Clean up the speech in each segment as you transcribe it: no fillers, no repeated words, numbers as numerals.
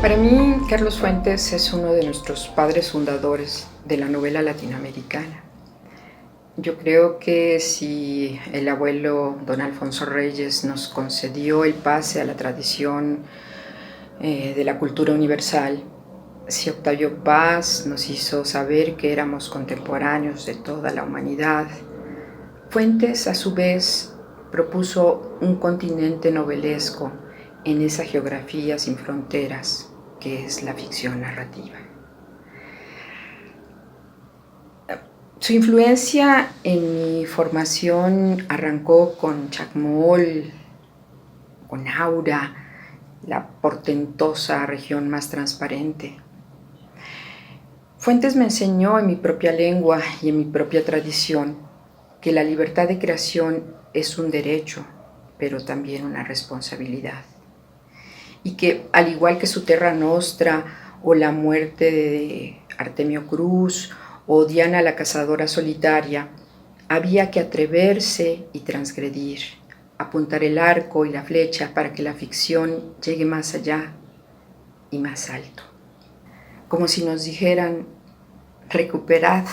Para mí, Carlos Fuentes es uno de nuestros padres fundadores de la novela latinoamericana. Yo creo que si el abuelo don Alfonso Reyes nos concedió el pase a la tradición de la cultura universal, si Octavio Paz nos hizo saber que éramos contemporáneos de toda la humanidad, Fuentes a su vez propuso un continente novelesco en esa geografía sin fronteras que es la ficción narrativa. Su influencia en mi formación arrancó con Chacmol, con Aura, la portentosa región más transparente. Fuentes me enseñó en mi propia lengua y en mi propia tradición que la libertad de creación es un derecho, pero también una responsabilidad. Y que, al igual que su Terra Nostra o la muerte de Artemio Cruz o Diana la cazadora solitaria, había que atreverse y transgredir, apuntar el arco y la flecha para que la ficción llegue más allá y más alto. Como si nos dijeran: recuperad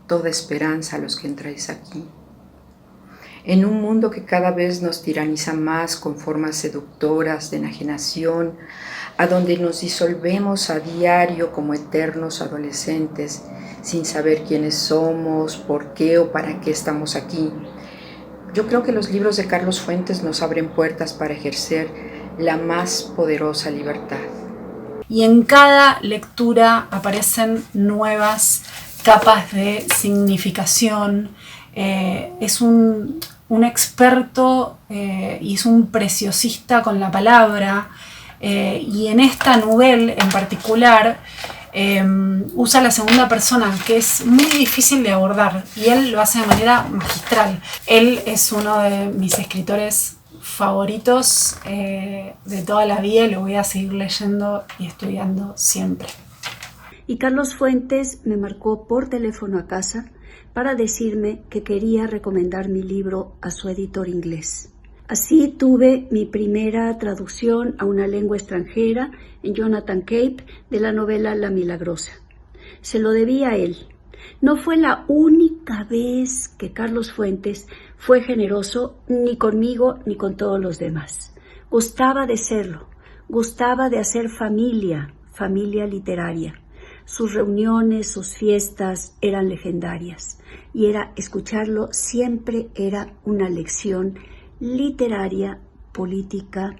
toda esperanza a los que entráis aquí. En un mundo que cada vez nos tiraniza más con formas seductoras de enajenación, a donde nos disolvemos a diario como eternos adolescentes, sin saber quiénes somos, por qué o para qué estamos aquí. Yo creo que los libros de Carlos Fuentes nos abren puertas para ejercer la más poderosa libertad. Y en cada lectura aparecen nuevas capas de significación. Es un experto y es un preciosista con la palabra, y en esta novela en particular usa la segunda persona, que es muy difícil de abordar, y él lo hace de manera magistral. Él es uno de mis escritores favoritos de toda la vida, y lo voy a seguir leyendo y estudiando siempre. Y Carlos Fuentes me marcó por teléfono a casa para decirme que quería recomendar mi libro a su editor inglés. Así tuve mi primera traducción a una lengua extranjera en Jonathan Cape de la novela La Milagrosa. Se lo debía a él. No fue la única vez que Carlos Fuentes fue generoso, ni conmigo ni con todos los demás. Gustaba de serlo, gustaba de hacer familia literaria. Sus reuniones, sus fiestas eran legendarias, y escucharlo siempre era una lección literaria, política,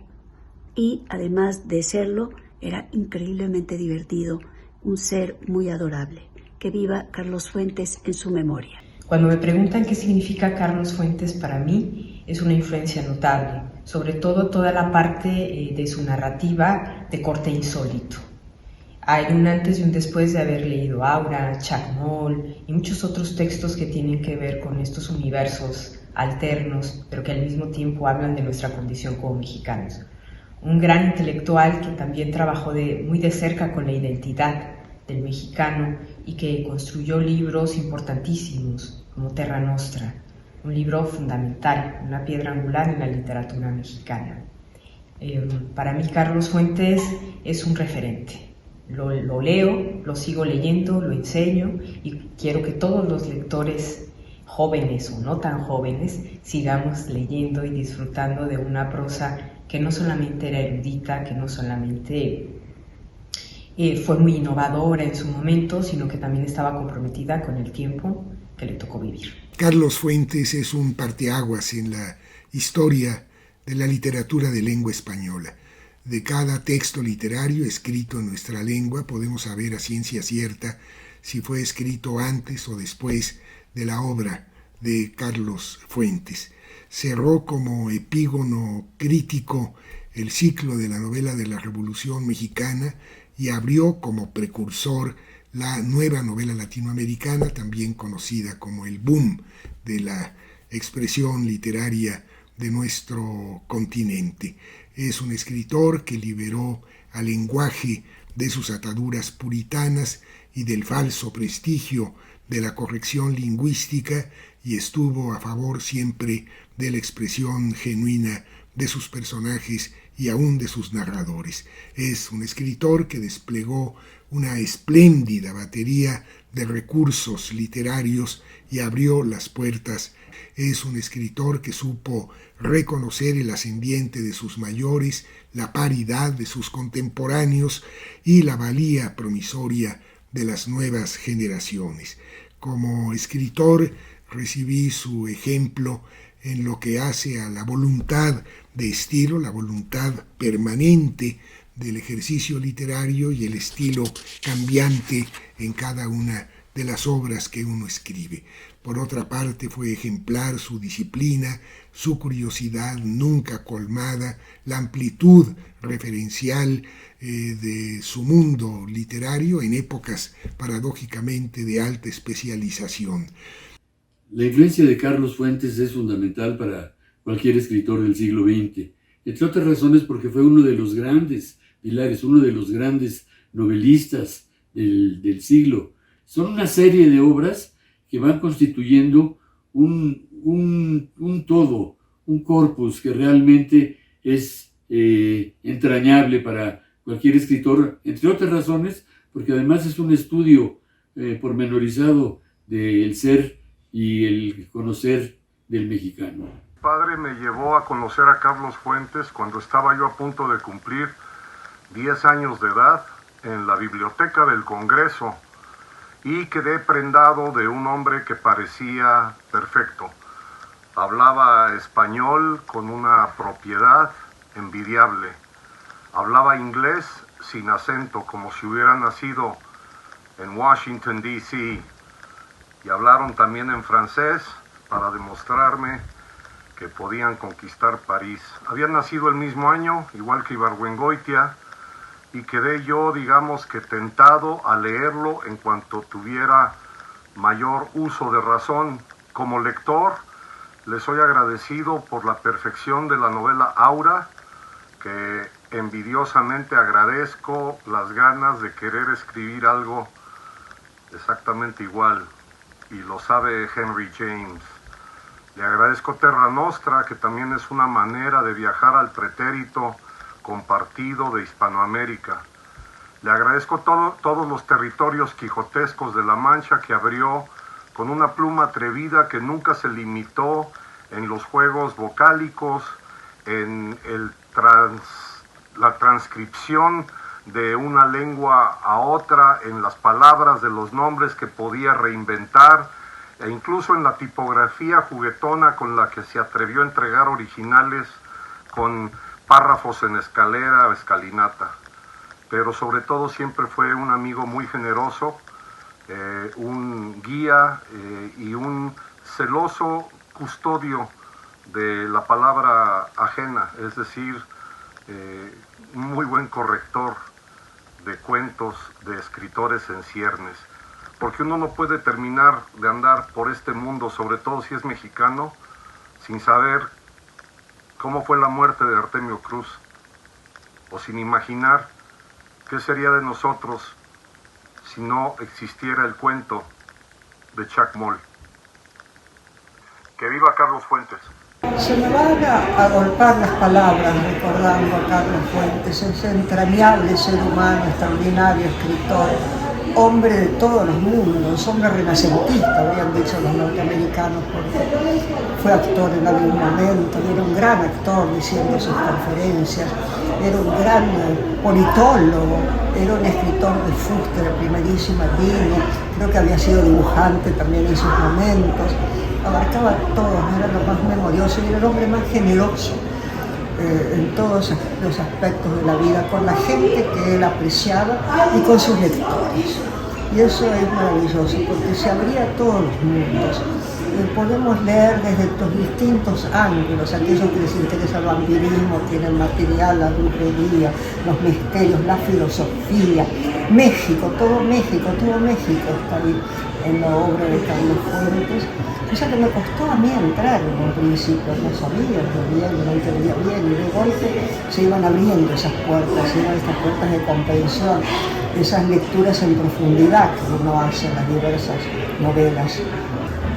y además de serlo, era increíblemente divertido, un ser muy adorable. Que viva Carlos Fuentes en su memoria. Cuando me preguntan qué significa Carlos Fuentes para mí, es una influencia notable, sobre todo toda la parte de su narrativa de corte insólito. Hay un antes y un después de haber leído Aura, Chacmol y muchos otros textos que tienen que ver con estos universos alternos, pero que al mismo tiempo hablan de nuestra condición como mexicanos. Un gran intelectual que también trabajó muy de cerca con la identidad del mexicano y que construyó libros importantísimos como Terra Nostra, un libro fundamental, una piedra angular en la literatura mexicana. Para mí Carlos Fuentes es un referente. Lo leo, lo sigo leyendo, lo enseño, y quiero que todos los lectores jóvenes o no tan jóvenes sigamos leyendo y disfrutando de una prosa que no solamente era erudita, que no solamente fue muy innovadora en su momento, sino que también estaba comprometida con el tiempo que le tocó vivir. Carlos Fuentes es un parteaguas en la historia de la literatura de lengua española. De cada texto literario escrito en nuestra lengua podemos saber a ciencia cierta si fue escrito antes o después de la obra de Carlos Fuentes. Cerró como epígono crítico el ciclo de la novela de la Revolución Mexicana y abrió como precursor la nueva novela latinoamericana, también conocida como el boom de la expresión literaria de nuestro continente. Es un escritor que liberó al lenguaje de sus ataduras puritanas y del falso prestigio de la corrección lingüística, y estuvo a favor siempre de la expresión genuina de sus personajes y aún de sus narradores. Es un escritor que desplegó una espléndida batería de recursos literarios y abrió las puertas. Es un escritor que supo reconocer el ascendiente de sus mayores, la paridad de sus contemporáneos y la valía promisoria de las nuevas generaciones. Como escritor recibí su ejemplo en lo que hace a la voluntad de estilo, la voluntad permanente del ejercicio literario y el estilo cambiante en cada una de las obras que uno escribe. Por otra parte, fue ejemplar su disciplina, su curiosidad nunca colmada, la amplitud referencial de su mundo literario en épocas paradójicamente de alta especialización. La influencia de Carlos Fuentes es fundamental para cualquier escritor del siglo XX, entre otras razones porque fue uno de los grandes pilares, uno de los grandes novelistas del siglo. Son una serie de obras que van constituyendo un todo, un corpus que realmente es entrañable para cualquier escritor, entre otras razones, porque además es un estudio pormenorizado del ser y el conocer del mexicano. Mi padre me llevó a conocer a Carlos Fuentes cuando estaba yo a punto de cumplir 10 años de edad en la biblioteca del Congreso y quedé prendado de un hombre que parecía perfecto. Hablaba español con una propiedad envidiable. Hablaba inglés sin acento, como si hubiera nacido en Washington, D.C., y hablaron también en francés para demostrarme que podían conquistar París. Habían nacido el mismo año, igual que Ibargüengoitia, y quedé yo, digamos que tentado a leerlo en cuanto tuviera mayor uso de razón. Como lector, le soy agradecido por la perfección de la novela Aura, que envidiosamente agradezco las ganas de querer escribir algo exactamente igual. Y lo sabe Henry James. Le agradezco Terra Nostra, que también es una manera de viajar al pretérito compartido de Hispanoamérica. Le agradezco todos los territorios quijotescos de La Mancha que abrió con una pluma atrevida que nunca se limitó en los juegos vocálicos, en la transcripción de una lengua a otra, en las palabras de los nombres que podía reinventar, e incluso en la tipografía juguetona con la que se atrevió a entregar originales con párrafos en escalera o escalinata. Pero sobre todo siempre fue un amigo muy generoso, un guía y un celoso custodio de la palabra ajena, es decir, un muy buen corrector de cuentos de escritores en ciernes, porque uno no puede terminar de andar por este mundo, sobre todo si es mexicano, sin saber cómo fue la muerte de Artemio Cruz, o sin imaginar qué sería de nosotros si no existiera el cuento de Chuck Moll. ¡Que viva Carlos Fuentes! Se me van a agolpar las palabras recordando a Carlos Fuentes, ese entrañable ser humano, extraordinario escritor, hombre de todos los mundos, hombre renacentista, habrían dicho los norteamericanos, porque fue actor en algún momento, era un gran actor diciendo sus conferencias, era un gran politólogo, era un escritor de fuste de primerísima línea, creo que había sido dibujante también en sus momentos, abarcaba a todos, era lo más memorioso y era el hombre más generoso en todos los aspectos de la vida, con la gente que él apreciaba y con sus lectores. Y eso es maravilloso, porque se abría a todos los mundos. Podemos leer desde estos distintos ángulos, aquellos que les interesa el vampirismo, tienen material, la brujería, los misterios, la filosofía, México, todo México está ahí en la obra de Carlos Fuentes, cosa que me costó a mí entrar en un principio, no sabía bien, no entendía bien, y de golpe se iban abriendo esas puertas, estas puertas de comprensión, esas lecturas en profundidad que uno hace en las diversas novelas.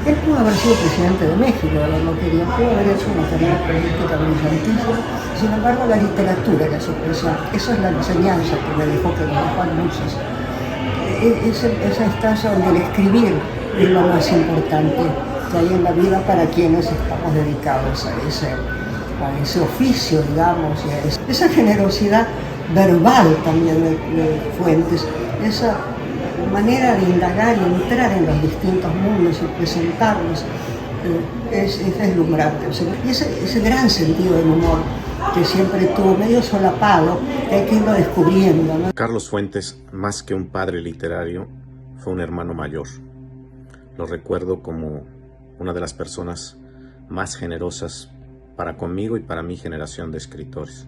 Él pudo haber sido presidente de México, pero no quería, pudo haber hecho una carrera política brillantísima. Sin embargo, la literatura era su presión. Esa es la enseñanza que me dejó, que nos dejó a muchos. Esa instancia donde el escribir es lo más importante que hay en la vida para quienes estamos dedicados a ese oficio, digamos, y a esa generosidad verbal también de Fuentes, esa manera de indagar y entrar en los distintos mundos y presentarlos es deslumbrante. O sea, y ese gran sentido del humor que siempre tuvo, medio solapado, que hay que irlo descubriendo, ¿no? Carlos Fuentes, más que un padre literario, fue un hermano mayor. Lo recuerdo como una de las personas más generosas para conmigo y para mi generación de escritores.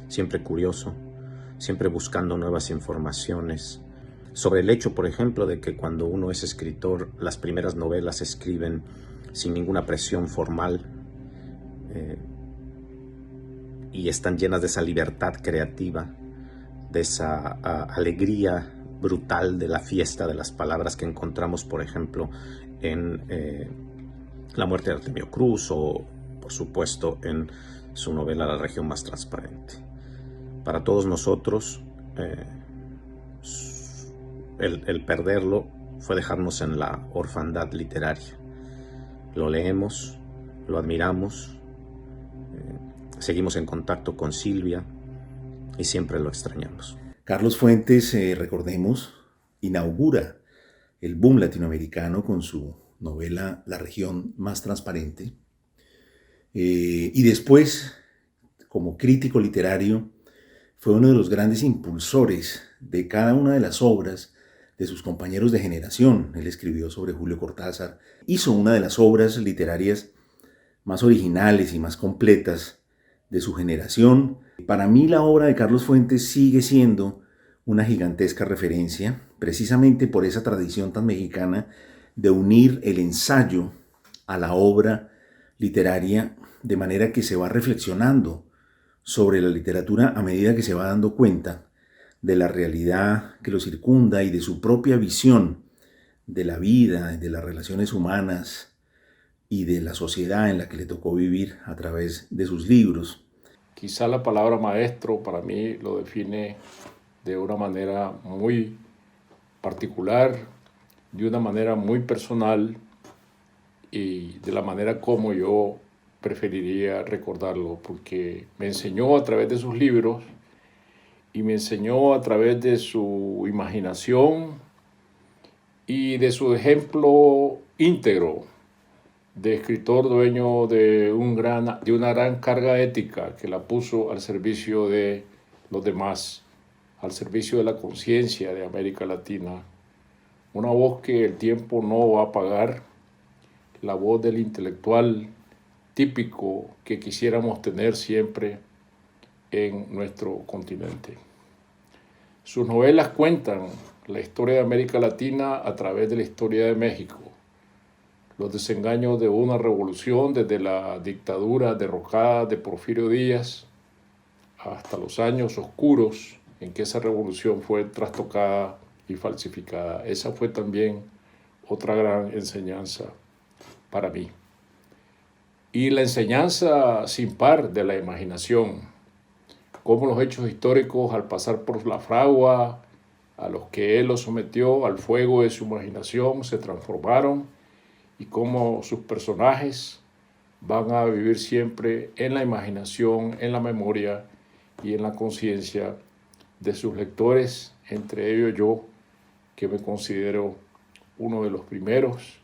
Siempre curioso, siempre buscando nuevas informaciones sobre el hecho, por ejemplo, de que cuando uno es escritor, las primeras novelas se escriben sin ninguna presión formal y están llenas de esa libertad creativa, de esa alegría brutal de la fiesta de las palabras que encontramos, por ejemplo, en La muerte de Artemio Cruz o, por supuesto, en su novela La región más transparente. Para todos nosotros, el perderlo fue dejarnos en la orfandad literaria. Lo leemos, lo admiramos, seguimos en contacto con Silvia y siempre lo extrañamos. Carlos Fuentes, recordemos, inaugura el boom latinoamericano con su novela La región más transparente. Y después, como crítico literario, fue uno de los grandes impulsores de cada una de las obras de sus compañeros de generación. Él escribió sobre Julio Cortázar, hizo una de las obras literarias más originales y más completas de su generación. Para mí la obra de Carlos Fuentes sigue siendo una gigantesca referencia, precisamente por esa tradición tan mexicana de unir el ensayo a la obra literaria, de manera que se va reflexionando sobre la literatura a medida que se va dando cuenta de la realidad que lo circunda y de su propia visión de la vida, de las relaciones humanas y de la sociedad en la que le tocó vivir a través de sus libros. Quizá la palabra maestro para mí lo define de una manera muy particular, de una manera muy personal y de la manera como yo preferiría recordarlo, porque me enseñó a través de sus libros y me enseñó a través de su imaginación y de su ejemplo íntegro de escritor dueño de una gran carga ética que la puso al servicio de los demás, al servicio de la conciencia de América Latina. Una voz que el tiempo no va a apagar, la voz del intelectual típico que quisiéramos tener siempre en nuestro continente. Sus novelas cuentan la historia de América Latina a través de la historia de México, los desengaños de una revolución desde la dictadura derrocada de Porfirio Díaz hasta los años oscuros en que esa revolución fue trastocada y falsificada. Esa fue también otra gran enseñanza para mí. Y la enseñanza sin par de la imaginación, cómo los hechos históricos al pasar por la fragua, a los que él los sometió al fuego de su imaginación, se transformaron y cómo sus personajes van a vivir siempre en la imaginación, en la memoria y en la conciencia de sus lectores, entre ellos yo, que me considero uno de los primeros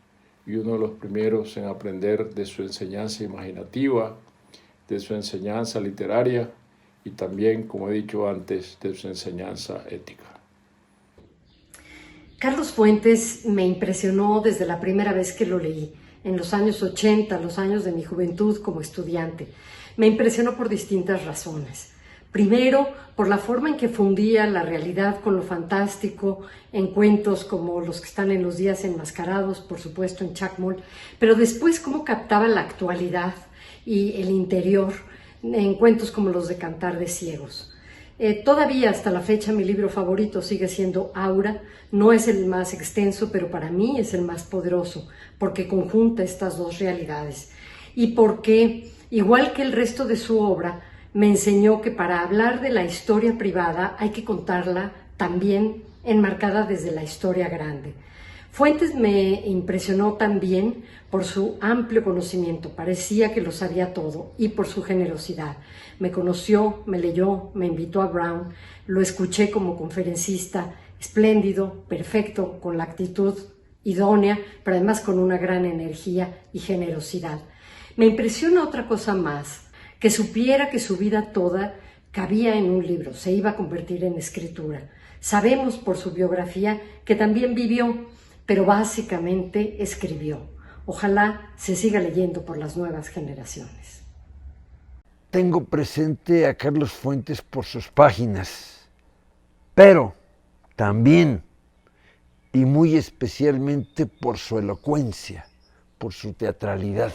y uno de los primeros en aprender de su enseñanza imaginativa, de su enseñanza literaria y también, como he dicho antes, de su enseñanza ética. Carlos Fuentes me impresionó desde la primera vez que lo leí, en los años 80, los años de mi juventud como estudiante. Me impresionó por distintas razones. Primero, por la forma en que fundía la realidad con lo fantástico en cuentos como los que están en Los días enmascarados, por supuesto en Chacmol, pero después cómo captaba la actualidad y el interior en cuentos como los de Cantar de ciegos. Todavía hasta la fecha mi libro favorito sigue siendo Aura. No es el más extenso, pero para mí es el más poderoso, porque conjunta estas dos realidades. Y porque, igual que el resto de su obra, me enseñó que para hablar de la historia privada hay que contarla también enmarcada desde la historia grande. Fuentes me impresionó también por su amplio conocimiento, parecía que lo sabía todo, y por su generosidad. Me conoció, me leyó, me invitó a Brown, lo escuché como conferencista, espléndido, perfecto, con la actitud idónea, pero además con una gran energía y generosidad. Me impresiona otra cosa más, que supiera que su vida toda cabía en un libro, se iba a convertir en escritura. Sabemos por su biografía que también vivió, pero básicamente escribió. Ojalá se siga leyendo por las nuevas generaciones. Tengo presente a Carlos Fuentes por sus páginas, pero también y muy especialmente por su elocuencia, por su teatralidad,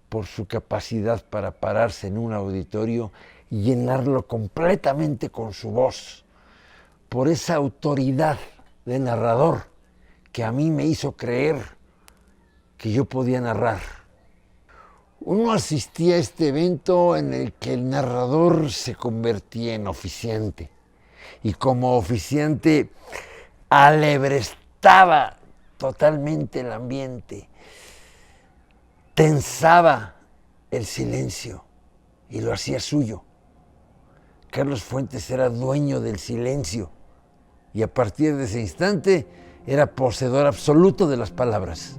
por su capacidad para pararse en un auditorio y llenarlo completamente con su voz, por esa autoridad de narrador que a mí me hizo creer que yo podía narrar. Uno asistía a este evento en el que el narrador se convertía en oficiante y como oficiante alebrestaba totalmente el ambiente, tensaba el silencio y lo hacía suyo. Carlos Fuentes era dueño del silencio y a partir de ese instante era poseedor absoluto de las palabras.